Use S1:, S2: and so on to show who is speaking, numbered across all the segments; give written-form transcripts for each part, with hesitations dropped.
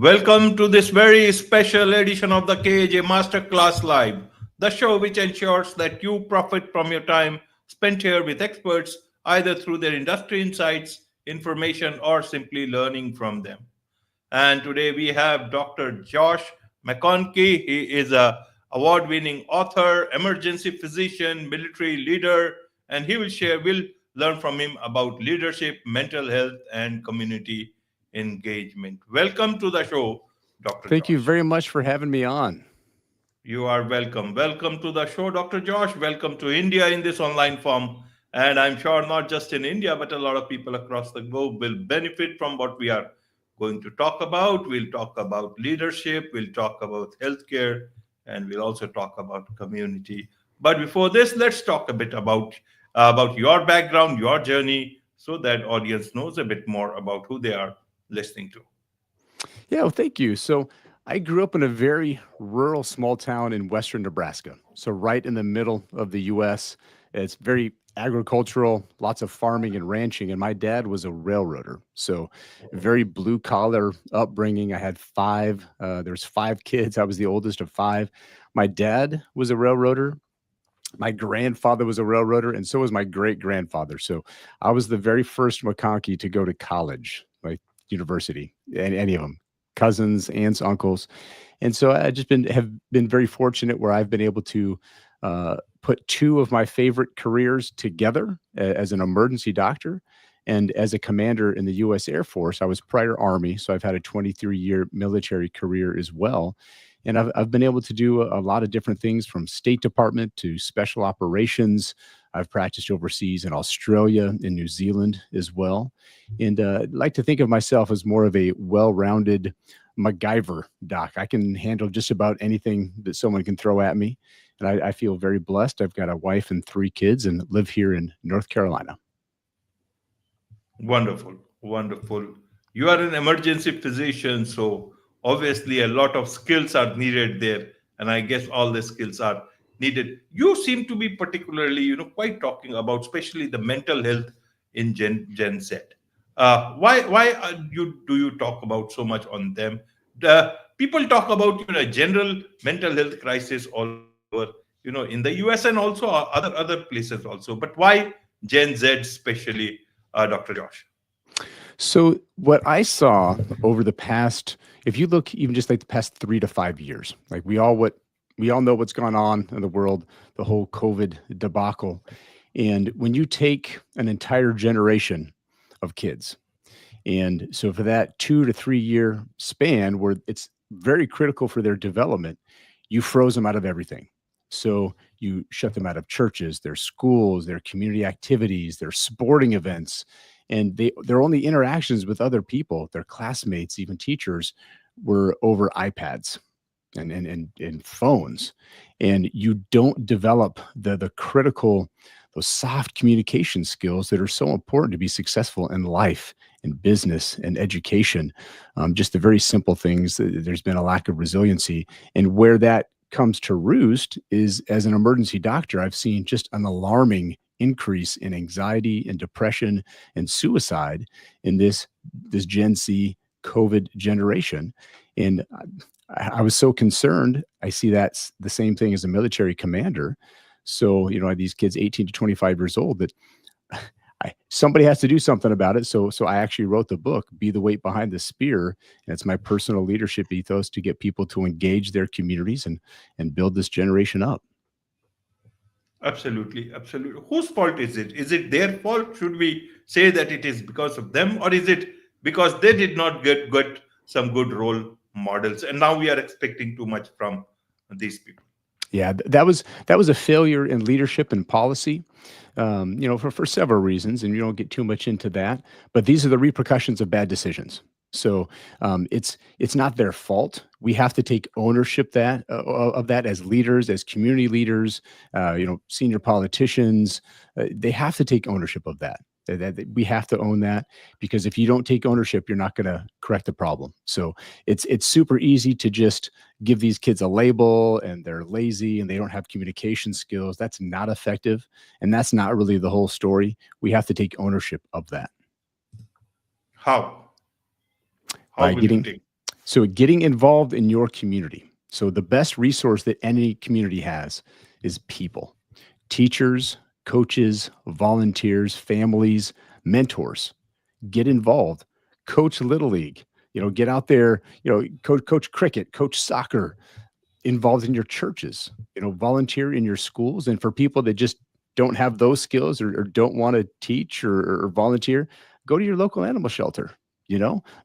S1: Welcome to this very special edition of the KAJ Masterclass Live, the show which ensures that you profit from your time spent here with experts, either through their industry insights, information, or simply learning from them. And today we have Dr. Josh McConkey. He is a award-winning author, emergency physician, military leader, and we'll learn from him about leadership, mental health, and community engagement. Welcome to the show, Dr.
S2: Thank you
S1: Josh.
S2: very much for having me on.
S1: You are welcome. Welcome to the show, Dr. Josh. Welcome to India in this online form. And I'm sure not just in India, but a lot of people across the globe will benefit from what we are going to talk about. We'll talk about leadership, we'll talk about healthcare, and we'll also talk about community. But before this, let's talk a bit about your background, your journey, so that audience knows a bit more about who they are listening to.
S2: Yeah, well, thank you. So I grew up in a very rural small town in western Nebraska. So right in the middle of the U.S. It's very agricultural, lots of farming and ranching. And my dad was a railroader. So very blue collar upbringing. I had there's 5 kids. I was the oldest of 5. My dad was a railroader. My grandfather was a railroader, and so was my great grandfather. So I was the very first McConkey to go to college, like university, and any of them, cousins, aunts, uncles. And so I just have been very fortunate where I've been able to put 2 of my favorite careers together as an emergency doctor and as a commander in the U.S. Air Force. I was prior Army, so I've had a 23-year military career as well. And I've been able to do a lot of different things, from State Department to special operations. I've practiced overseas in Australia and New Zealand as well. And I'd like to think of myself as more of a well-rounded MacGyver doc. I can handle just about anything that someone can throw at me. And I feel very blessed. I've got a wife and 3 kids and live here in North Carolina.
S1: Wonderful, wonderful. You are an emergency physician, so obviously a lot of skills are needed there, and I guess all the skills are needed. You seem to be particularly, quite talking about, especially the mental health in Gen Z. Why do you talk about so much on them? People talk about general mental health crisis all over, in the US and also other places also. But why Gen Z especially, Dr. Josh?
S2: So what I saw over the past, if you look even just like the past 3 to 5 years, like we all know what's gone on in the world, the whole COVID debacle. And when you take an entire generation of kids, and so for that 2 to 3 year span where it's very critical for their development, you froze them out of everything. So you shut them out of churches, their schools, their community activities, their sporting events. And their only interactions with other people, their classmates, even teachers, were over iPads and phones. And you don't develop the critical, those soft communication skills that are so important to be successful in life, in business, and education. Just the very simple things. There's been a lack of resiliency. And where that comes to roost is, as an emergency doctor, I've seen just an alarming increase in anxiety and depression and suicide in this Gen Z COVID generation. And I was so concerned. I see that's the same thing as a military commander. So, these kids 18 to 25 years old, that somebody has to do something about it. So I actually wrote the book, Be the Weight Behind the Spear. And it's my personal leadership ethos to get people to engage their communities and build this generation up.
S1: Absolutely, absolutely. Whose fault is it? Is it their fault? Should we say that it is because of them, or is it because they did not get some good role models, and now we are expecting too much from these people?
S2: Yeah, that was a failure in leadership and policy, for several reasons, and you don't get too much into that. But these are the repercussions of bad decisions. So it's not their fault. We have to take ownership of that as leaders, as community leaders, senior politicians. They have to take ownership of that. We have to own that, because if you don't take ownership, you're not going to correct the problem. So it's super easy to just give these kids a label and they're lazy and they don't have communication skills. That's not effective, and that's not really the whole story. We have to take ownership of that.
S1: How?
S2: By getting So getting involved in your community. So the best resource that any community has is people, teachers, coaches, volunteers, families, mentors. Get involved. Coach Little League. Get out there. Coach cricket, coach soccer. Involved in your churches. Volunteer in your schools. And for people that just don't have those skills or don't want to teach or volunteer, go to your local animal shelter.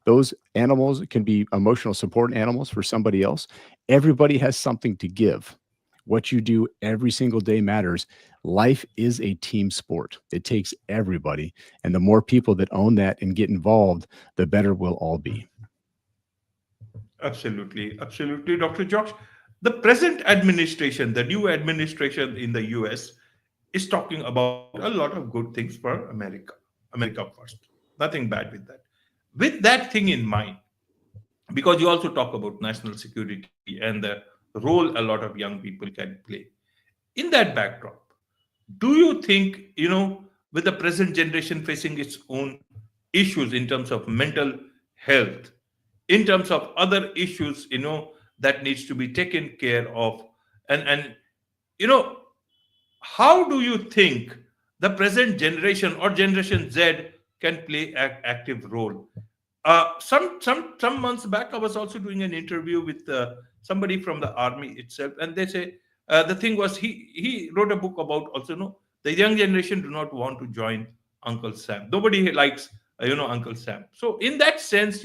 S2: Those animals can be emotional support animals for somebody else. Everybody has something to give. What you do every single day matters. Life is a team sport. It takes everybody. And the more people that own that and get involved, the better we'll all be.
S1: Absolutely. Absolutely, Dr. Josh. The present administration, the new administration in the US, is talking about a lot of good things for America. America first. Nothing bad with that. With that thing in mind, because you also talk about national security and the role a lot of young people can play. In that backdrop, do you think, with the present generation facing its own issues in terms of mental health, in terms of other issues, that needs to be taken care of, and you know, how do you think the present generation or Generation Z can play an active role? Some months back, I was also doing an interview with somebody from the army itself, and they say the thing was he wrote a book about also the young generation do not want to join Uncle Sam. Nobody likes Uncle Sam. So in that sense,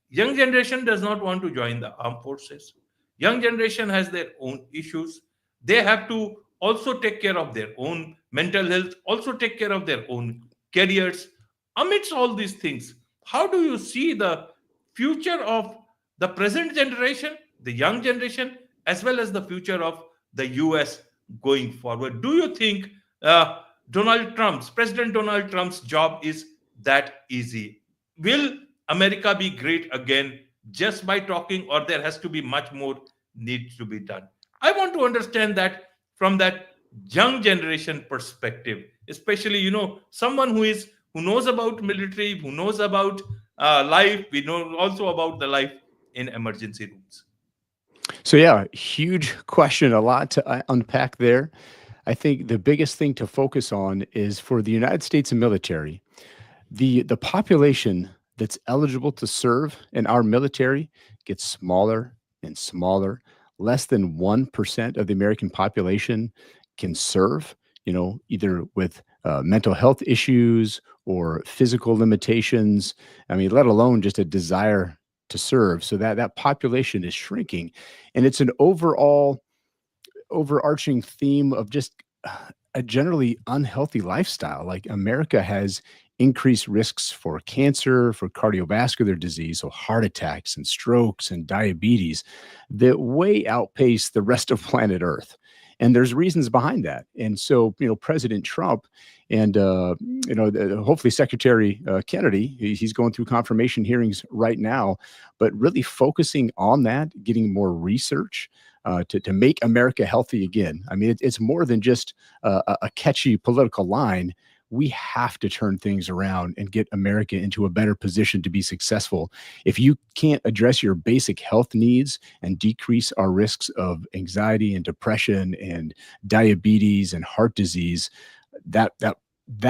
S1: young generation does not want to join the armed forces. Young generation has their own issues. They have to also take care of their own mental health, also take care of their own careers. Amidst all these things, how do you see the future of the present generation, the young generation, as well as the future of the US going forward? Do you think President Donald Trump's job is that easy? Will America be great again just by talking, or there has to be much more needs to be done? I want to understand that from that young generation perspective, especially someone who knows about military, who knows about life. We know also about the life in emergency rooms.
S2: So yeah, huge question, a lot to unpack there. I think the biggest thing to focus on is for the United States military, the population that's eligible to serve in our military gets smaller and smaller. Less than 1% of the American population can serve, either with mental health issues or physical limitations. I mean, let alone just a desire to serve. So that population is shrinking. And it's an overarching theme of just a generally unhealthy lifestyle. Like America has increased risks for cancer, for cardiovascular disease, so heart attacks and strokes and diabetes that way outpace the rest of planet Earth. And there's reasons behind that. And so, President Trump and, hopefully Secretary Kennedy, he's going through confirmation hearings right now, but really focusing on that, getting more research to make America healthy again. I mean, it's more than just a catchy political line. We have to turn things around and get America into a better position to be successful. If you can't address your basic health needs and decrease our risks of anxiety and depression and diabetes and heart disease, that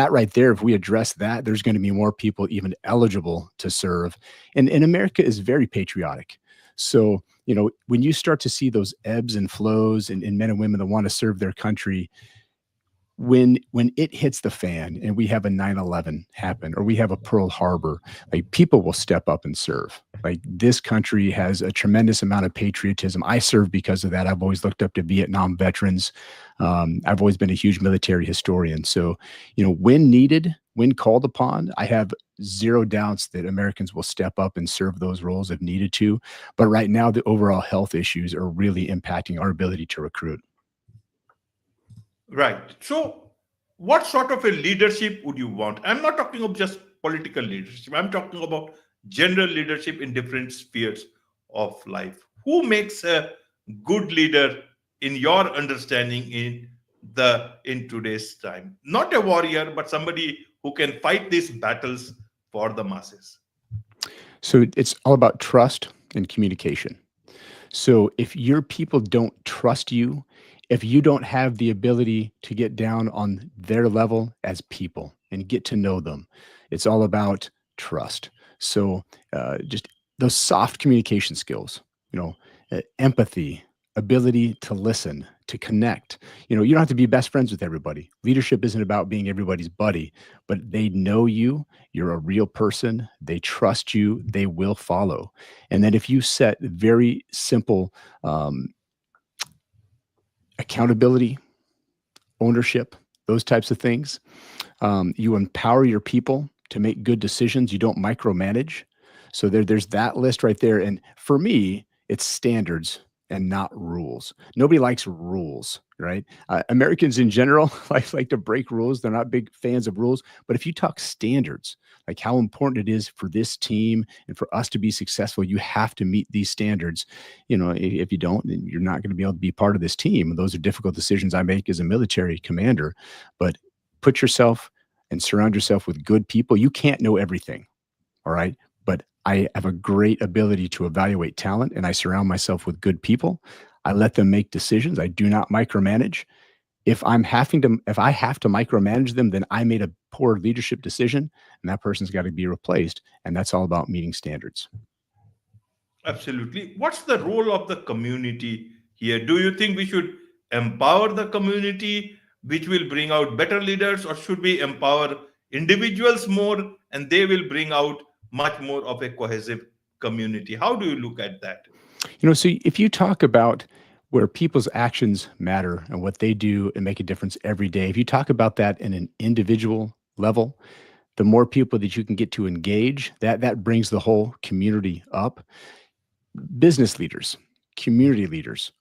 S2: right there, if we address that, there's going to be more people even eligible to serve. And America is very patriotic. So, when you start to see those ebbs and flows in men and women that want to serve their country, when it hits the fan and we have a 9/11 happen or we have a Pearl Harbor, like people will step up and serve. Like this country has a tremendous amount of patriotism. I serve because of that. I've always looked up to Vietnam veterans. I've always been a huge military historian. So, when needed, when called upon, I have zero doubts that Americans will step up and serve those roles if needed to. But right now, the overall health issues are really impacting our ability to recruit.
S1: Right. So, what sort of a leadership would you want? I'm not talking of just political leadership. I'm talking about general leadership in different spheres of life. Who makes a good leader in your understanding in today's time? Not a warrior, but somebody who can fight these battles for the masses.
S2: So it's all about trust and communication. So if your people don't trust you, if you don't have the ability to get down on their level as people and get to know them, it's all about trust. So just those soft communication skills, empathy, ability to listen, to connect. You don't have to be best friends with everybody. Leadership isn't about being everybody's buddy, but they know you. You're a real person. They trust you. They will follow. And then if you set very simple accountability, ownership, those types of things, you empower your people to make good decisions. You don't micromanage. So there's that list right there. And for me, it's standards and not rules. Nobody likes rules, right? Americans in general like to break rules. They're not big fans of rules. But if you talk standards, like how important it is for this team and for us to be successful, you have to meet these standards. If you don't, then you're not going to be able to be part of this team. And those are difficult decisions I make as a military commander. But put yourself and surround yourself with good people. You can't know everything, all right? But I have a great ability to evaluate talent, and I surround myself with good people. I let them make decisions. I do not micromanage. If I have to micromanage them, then I made a poor leadership decision, and that person's got to be replaced. And that's all about meeting standards.
S1: Absolutely. What's the role of the community here? Do you think we should empower the community, which will bring out better leaders, or should we empower individuals more and they will bring out much more of a cohesive community? How do you look at that?
S2: So if you talk about where people's actions matter and what they do and make a difference every day, if you talk about that in an individual level, the more people that you can get to engage, that brings the whole community up. Business leaders, community leaders,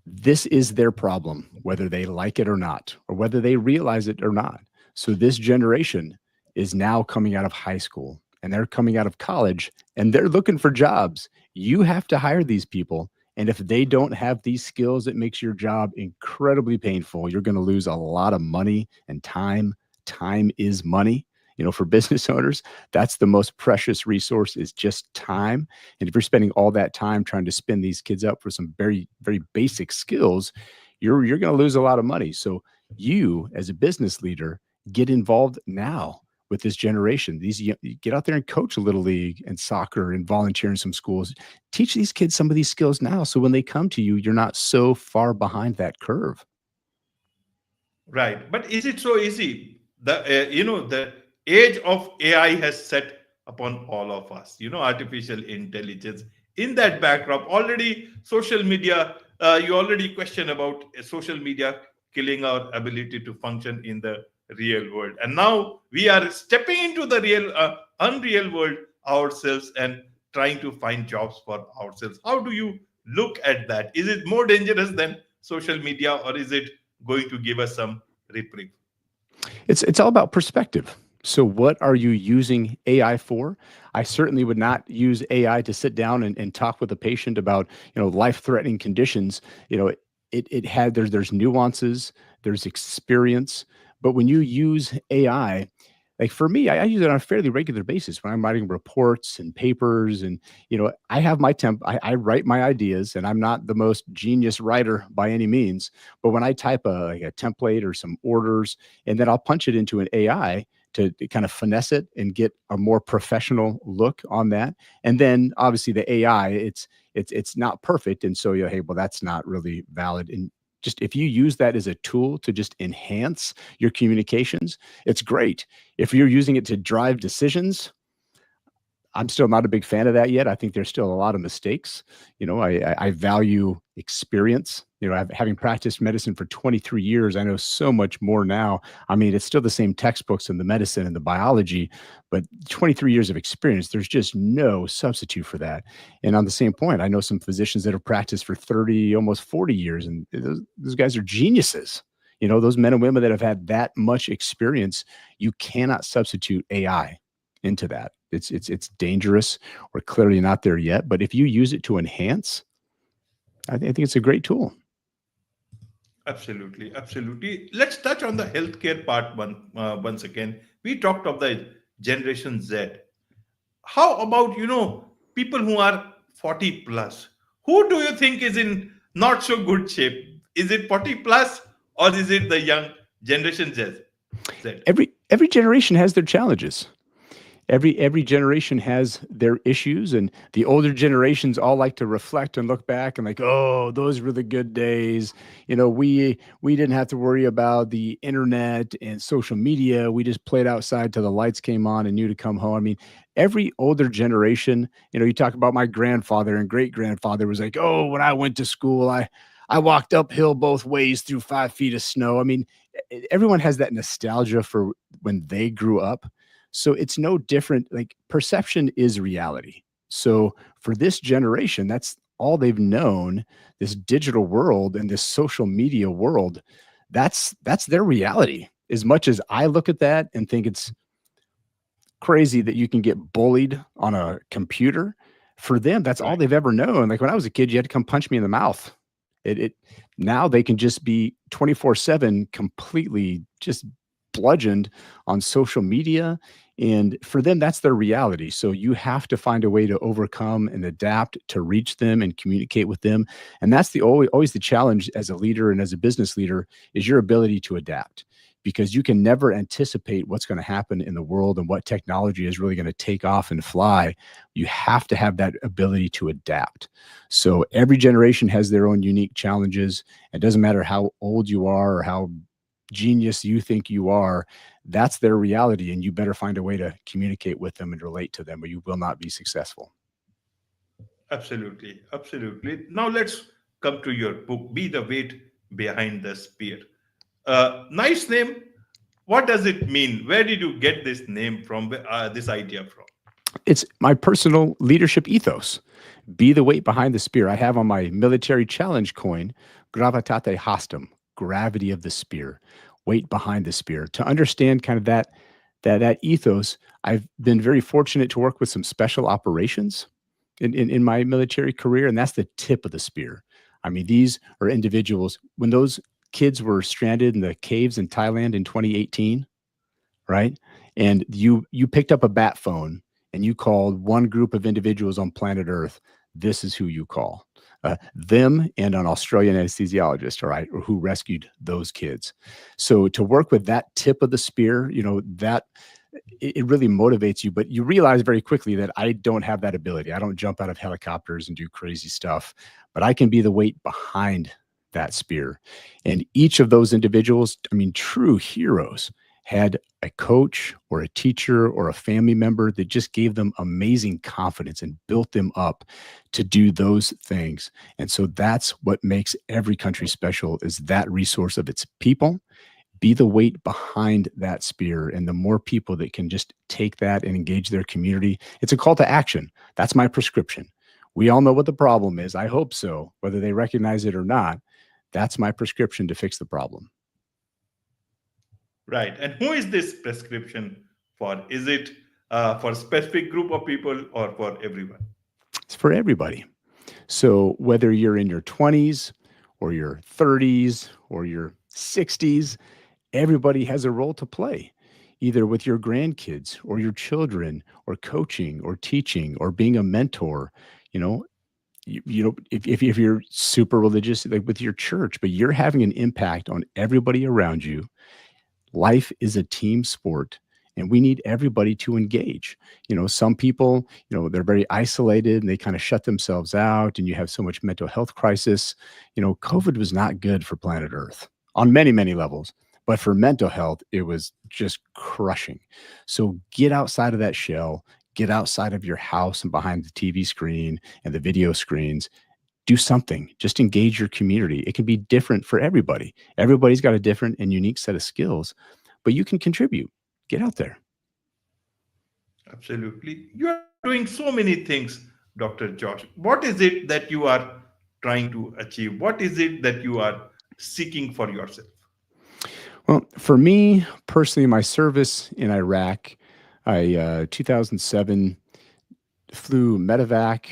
S2: this is their problem, whether they like it or not, or whether they realize it or not. So this generation is now coming out of high school and they're coming out of college and they're looking for jobs. You have to hire these people. And if they don't have these skills, it makes your job incredibly painful. You're going to lose a lot of money and time. Time is money. For business owners, that's the most precious resource, is just time. And if you're spending all that time trying to spin these kids up for some very, very basic skills, you're going to lose a lot of money. So you, as a business leader, get involved now with this generation. Get out there and coach a little league and soccer and volunteer in some schools. Teach these kids some of these skills now, so when they come to you, you're not so far behind that curve.
S1: Right. But is it so easy? The age of AI has set upon all of us, artificial intelligence. In that backdrop, already social media, you already question about social media killing our ability to function in the real world. And now we are stepping into the unreal world ourselves and trying to find jobs for ourselves. How do you look at that? Is it more dangerous than social media, or is it going to give us some reprieve?
S2: It's all about perspective. So what are you using AI for? I certainly would not use AI to sit down and talk with a patient about, life-threatening conditions. There's nuances, there's experience. But when you use AI, like for me, I use it on a fairly regular basis when I'm writing reports and papers, and I have my I write my ideas, and I'm not the most genius writer by any means. But when I type a template or some orders, and then I'll punch it into an AI to kind of finesse it and get a more professional look on that. And then obviously the AI, it's not perfect, and so hey, well, that's not really valid. And just if you use that as a tool to just enhance your communications, it's great. If you're using it to drive decisions, I'm still not a big fan of that yet. I think there's still a lot of mistakes. I value experience. Having practiced medicine for 23 years, I know so much more now. I mean, it's still the same textbooks and the medicine and the biology, but 23 years of experience, there's just no substitute for that. And on the same point, I know some physicians that have practiced for 30, almost 40 years, and those guys are geniuses. Those men and women that have had that much experience, you cannot substitute AI into that. It's dangerous. We're clearly not there yet, but if you use it to enhance, I think it's a great tool.
S1: Absolutely, absolutely. Let's touch on the healthcare part once again. We talked of the Generation Z. How about people who are 40 plus. Who do you think is in not so good shape? Is it 40 plus or is it the young generation Z?
S2: Every generation has their challenges. Every generation has their issues, and the older generations all like to reflect and look back and like, oh, those were the good days. We didn't have to worry about the internet and social media. We just played outside till the lights came on and knew to come home. I mean, every older generation, you talk about my grandfather and great grandfather was like, oh, when I went to school, I walked uphill both ways through 5 feet of snow. I mean, everyone has that nostalgia for when they grew up. So it's no different. Like, perception is reality. So for this generation, that's all they've known, this digital world and this social media world. That's their reality. As much as I look at that and think it's crazy that you can get bullied on a computer, for them, that's all they've ever known. Like, when I was a kid, you had to come punch me in the mouth. Now they can just be 24/7 completely just bludgeoned on social media. And for them, that's their reality. So you have to find a way to overcome and adapt to reach them and communicate with them. And that's always the challenge as a leader and as a business leader, is your ability to adapt, because you can never anticipate what's going to happen in the world and what technology is really going to take off and fly. You have to have that ability to adapt. So every generation has their own unique challenges. It doesn't matter how old you are or how genius you think you are. That's their reality, and you better find a way to communicate with them and relate to them, or you will not be successful.
S1: Absolutely. Absolutely. Now let's come to your book, Be the Weight Behind the Spear. Nice name. What does it mean? Where did you get this name from, this idea from?
S2: It's my personal leadership ethos. Be the weight behind the spear. I have on my military challenge coin, gravitate hastum, gravity of the spear, weight behind the spear. To understand kind of that ethos, I've been very fortunate to work with some special operations in my military career, and that's the tip of the spear. I mean, these are individuals, when those kids were stranded in the caves in Thailand in 2018, right? And you picked up a bat phone and you called one group of individuals on planet Earth. This is who you call. Them and an Australian anesthesiologist, all right, or who rescued those kids. So to work with that tip of the spear, that it really motivates you, but you realize very quickly that I don't have that ability. I don't jump out of helicopters and do crazy stuff, but I can be the weight behind that spear. And each of those individuals, I mean, true heroes, had a coach or a teacher or a family member that just gave them amazing confidence and built them up to do those things. And so that's what makes every country special, is that resource of its people. Be the weight behind that spear. And the more people that can just take that and engage their community, it's a call to action. That's my prescription. We all know what the problem is. I hope so, whether they recognize it or not. That's my prescription to fix the problem.
S1: Right. And who is this prescription for? Is it for a specific group of people or for everyone?
S2: It's for everybody. So whether you're in your 20s or your 30s or your 60s, everybody has a role to play, either with your grandkids or your children, or coaching or teaching or being a mentor. If you're super religious, like with your church, but you're having an impact on everybody around you. Life is a team sport, and we need everybody to engage. Some people, they're very isolated and they kind of shut themselves out, and you have so much mental health crisis. COVID was not good for planet Earth on many, many levels, but for mental health, it was just crushing. So get outside of that shell, get outside of your house and behind the TV screen and the video screens. Do something. Just engage your community. It can be different for everybody. Everybody's got a different and unique set of skills, but you can contribute. Get out there.
S1: Absolutely. You are doing so many things, Dr. Josh. What is it that you are trying to achieve? What is it that you are seeking for yourself?
S2: Well, for me personally, my service in Iraq, 2007, flew medevac.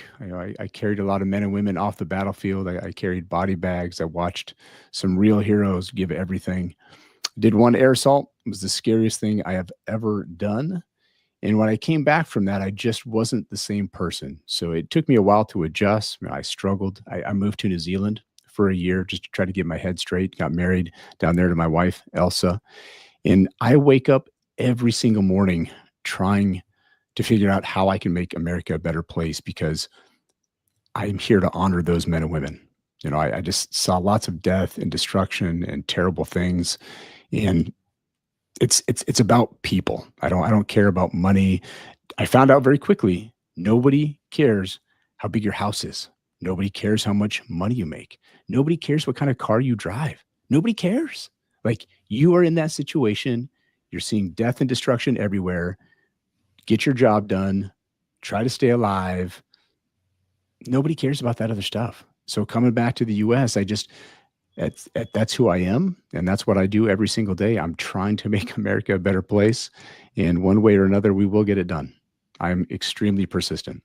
S2: I carried a lot of men and women off the battlefield. I carried body bags. I watched some real heroes give everything. Did one air assault. It was the scariest thing I have ever done. And when I came back from that, I just wasn't the same person. So it took me a while to adjust. I struggled. I moved to New Zealand for a year just to try to get my head straight, got married down there to my wife, Elsa. And I wake up every single morning trying to figure out how I can make America a better place, because I'm here to honor those men and women. I just saw lots of death and destruction and terrible things. And it's about people. I don't care about money. I found out very quickly, nobody cares how big your house is. Nobody cares how much money you make. Nobody cares what kind of car you drive. Nobody cares. Like, you are in that situation. You're seeing death and destruction everywhere. Get your job done. Try to stay alive. Nobody cares about that other stuff. So coming back to the US, that's who I am, and that's what I do every single day. I'm trying to make America a better place, and one way or another, we will get it done. I'm extremely persistent.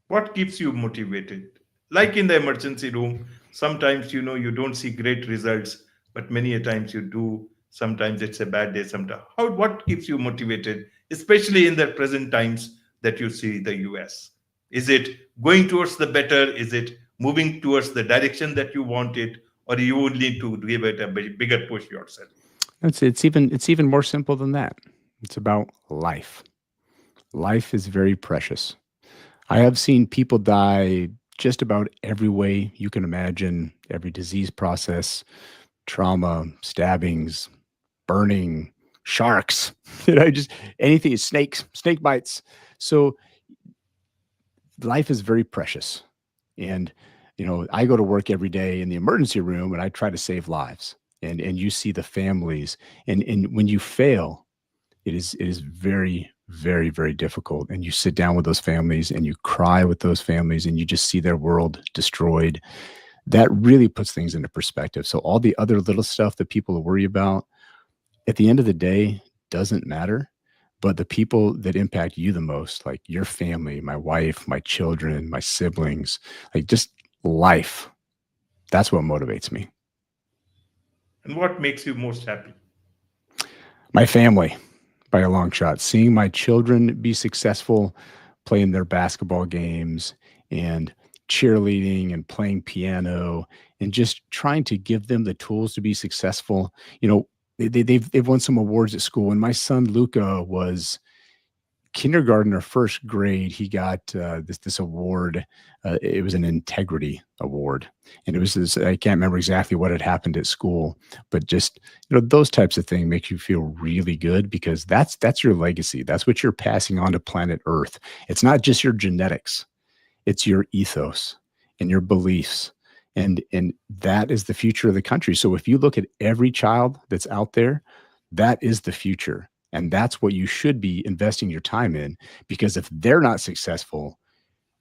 S1: What keeps you motivated? Like in the emergency room, sometimes you don't see great results, but many a times you do. Sometimes it's a bad day. Sometimes, what keeps you motivated, especially in the present times that you see the US? Is it going towards the better? Is it moving towards the direction that you want it, or you will need to give it a bigger push yourself?
S2: It's even more simple than that. It's about life. Life is very precious. I have seen people die just about every way you can imagine, every disease process, trauma, stabbings, burning, sharks, just anything, snake bites. So life is very precious. And, I go to work every day in the emergency room, and I try to save lives. And you see the families. And when you fail, it is very, very, very difficult. And you sit down with those families and you cry with those families, and you just see their world destroyed. That really puts things into perspective. So all the other little stuff that people worry about, at the end of the day, doesn't matter. But the people that impact you the most, like your family, my wife, my children, my siblings, like just life, that's what motivates me.
S1: And what makes you most happy?
S2: My family, by a long shot. Seeing my children be successful, playing their basketball games and cheerleading and playing piano, and just trying to give them the tools to be successful. They've won some awards at school. When my son Luca was kindergarten or first grade, he got this award. It was an integrity award, and it was this, I can't remember exactly what had happened at school, but just those types of things make you feel really good, because that's your legacy. That's what you're passing on to planet Earth. It's not just your genetics; it's your ethos and your beliefs. And that is the future of the country. So if you look at every child that's out there, that is the future. And that's what you should be investing your time in, because if they're not successful,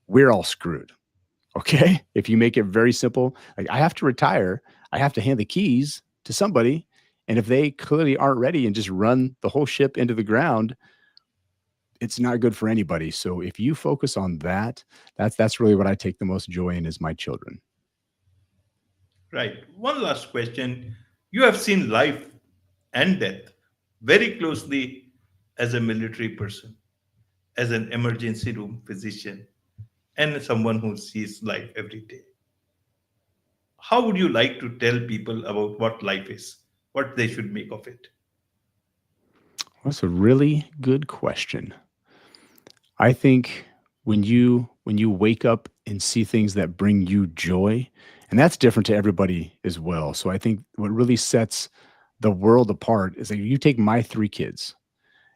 S2: we're all screwed. Okay? If you make it very simple, like, I have to retire, I have to hand the keys to somebody. And if they clearly aren't ready and just run the whole ship into the ground, it's not good for anybody. So if you focus on that, that's really what I take the most joy in, is my children.
S1: Right. One last question. You have seen life and death very closely as a military person, as an emergency room physician, and someone who sees life every day. How would you like to tell people about what life is, what they should make of it?
S2: That's a really good question. I think when you wake up and see things that bring you joy, and that's different to everybody as well. So I think what really sets the world apart is that you take my 3 kids.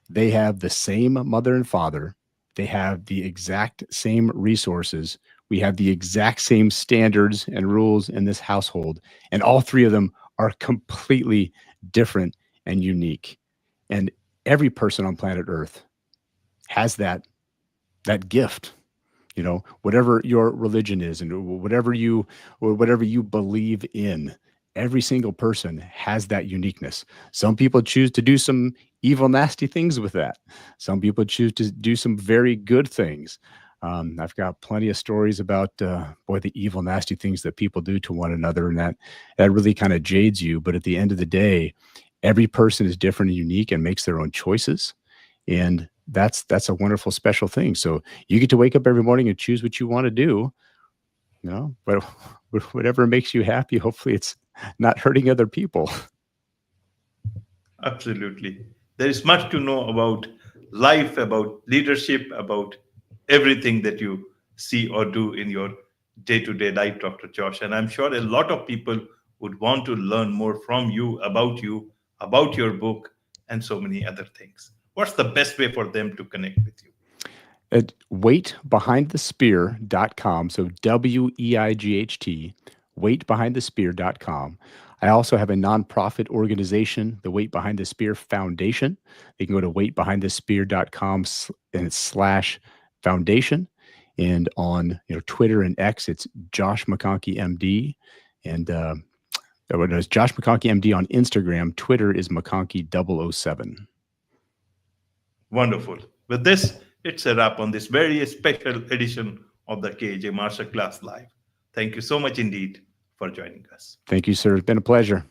S2: They have the same mother and father. They have the exact same resources. We have the exact same standards and rules in this household. And all 3 of them are completely different and unique. And every person on planet Earth has that gift. Whatever your religion is, and whatever you believe in, every single person has that uniqueness. Some people choose to do some evil, nasty things with that. Some people choose to do some very good things. I've got plenty of stories about, the evil, nasty things that people do to one another, and that really kind of jades you. But at the end of the day, every person is different and unique and makes their own choices. And that's a wonderful, special thing. So you get to wake up every morning and choose what you want to do, but whatever makes you happy, hopefully it's not hurting other people.
S1: Absolutely. There is much to know about life, about leadership, about everything that you see or do in your day-to-day life, Dr. Josh. And I'm sure a lot of people would want to learn more from you, about your book, and so many other things. What's the best way for them to connect with you?
S2: At weightbehindthespear.com. So WEIGHT, weightbehindthespear.com. I also have a nonprofit organization, the Weight Behind the Spear Foundation. You can go to weightbehindthespear.com and it's /foundation. And on Twitter and X, it's Josh McConkey MD. And it's Josh McConkey MD on Instagram. Twitter is McConkey007.
S1: Wonderful. With this, it's a wrap on this very special edition of the KJ Masterclass Live. Thank you so much indeed for joining us.
S2: Thank you, sir. It's been a pleasure.